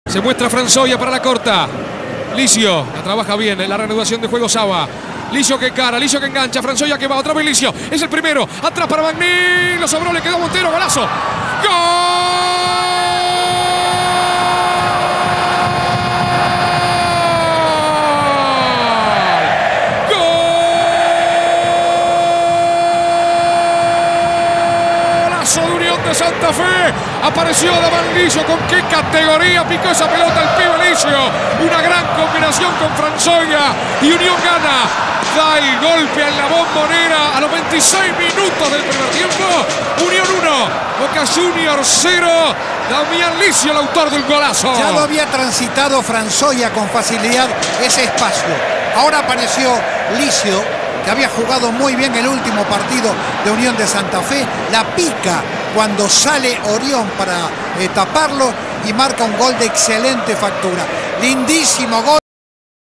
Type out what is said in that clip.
Se muestra Franzoia para la corta. Licio la trabaja bien en la reanudación de juego Saba. Licio que cara, Licio que engancha, Franzoia que va, otra vez Licio. Es el primero, atrás para Magni. Lo sobró, le quedó Montero, golazo. ¡Gol! De Unión de Santa Fe, apareció Damián Licio. Con qué categoría picó esa pelota el pibe Licio. Una gran combinación con Franzoia y Unión gana. Da el golpe en la Bombonera a los 26 minutos del primer tiempo. Unión 1, Boca Juniors 0. Damián Licio, el autor del golazo. Ya lo había transitado Franzoia con facilidad ese espacio. Ahora apareció Licio, que había jugado muy bien el último partido de Unión de Santa Fe. La pica cuando sale Orión para taparlo y marca un gol de excelente factura. Lindísimo gol.